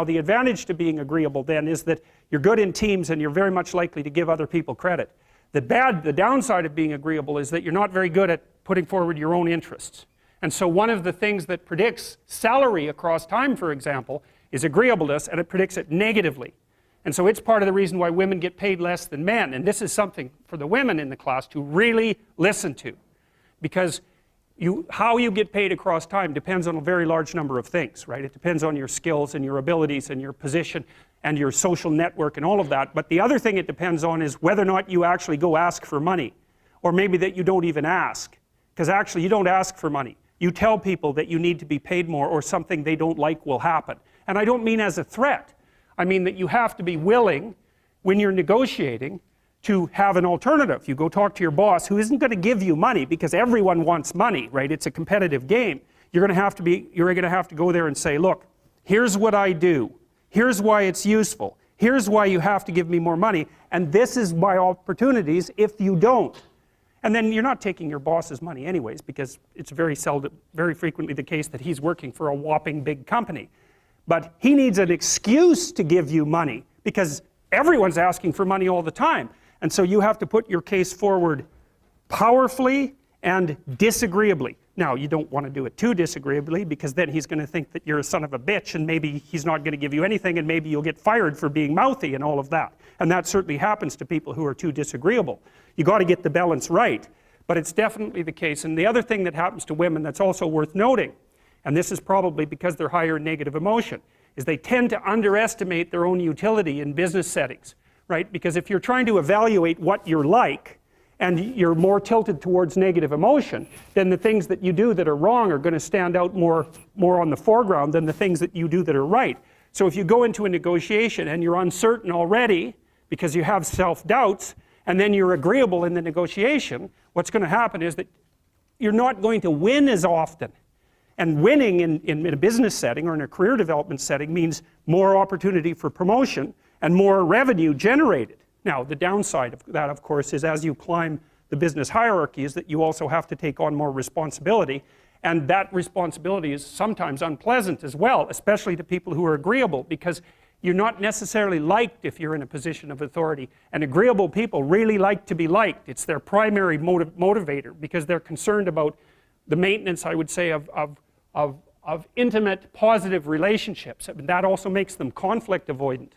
Now the advantage to being agreeable then is that you're good in teams and you're very much likely to give other people credit. The downside of being agreeable is that you're not very good at putting forward your own interests. And so one of the things that predicts salary across time, for example, is agreeableness, and it predicts it negatively. And so it's part of the reason why women get paid less than men. And this is something for the women in the class to really listen to. Because how you get paid across time depends on a very large number of things, right? It depends on your skills and your abilities and your position and your social network and all of that. But the other thing it depends on is whether or not you actually go ask for money. Or maybe that you don't even ask. Because actually you don't ask for money. You tell people that you need to be paid more or something they don't like will happen. And I don't mean as a threat. I mean that you have to be willing, when you're negotiating, to have an alternative. You go talk to your boss who isn't going to give you money because everyone wants money, right? It's a competitive game. You're going to have to go there and say, look, here's what I do. Here's why it's useful. Here's why you have to give me more money. And this is my opportunities if you don't. And then you're not taking your boss's money anyways, because it's very frequently the case that he's working for a whopping big company. But he needs an excuse to give you money because everyone's asking for money all the time. And so you have to put your case forward powerfully and disagreeably. Now, you don't want to do it too disagreeably because then he's going to think that you're a son of a bitch and maybe he's not going to give you anything and maybe you'll get fired for being mouthy and all of that. And that certainly happens to people who are too disagreeable. You got to get the balance right, but it's definitely the case. And the other thing that happens to women that's also worth noting, and this is probably because they're higher in negative emotion, is they tend to underestimate their own utility in business settings, right? Because if you're trying to evaluate what you're like, and you're more tilted towards negative emotion, then the things that you do that are wrong are going to stand out more on the foreground than the things that you do that are right. So if you go into a negotiation and you're uncertain already because you have self-doubts, and then you're agreeable in the negotiation, what's going to happen is that you're not going to win as often. And winning in a business setting or in a career development setting means more opportunity for promotion and more revenue generated. Now, the downside of that, of course, is as you climb the business hierarchy is that you also have to take on more responsibility, and that responsibility is sometimes unpleasant as well, especially to people who are agreeable, because you're not necessarily liked if you're in a position of authority. And agreeable people really like to be liked. It's their primary motivator because they're concerned about the maintenance, I would say, of intimate, positive relationships. That also makes them conflict avoidant.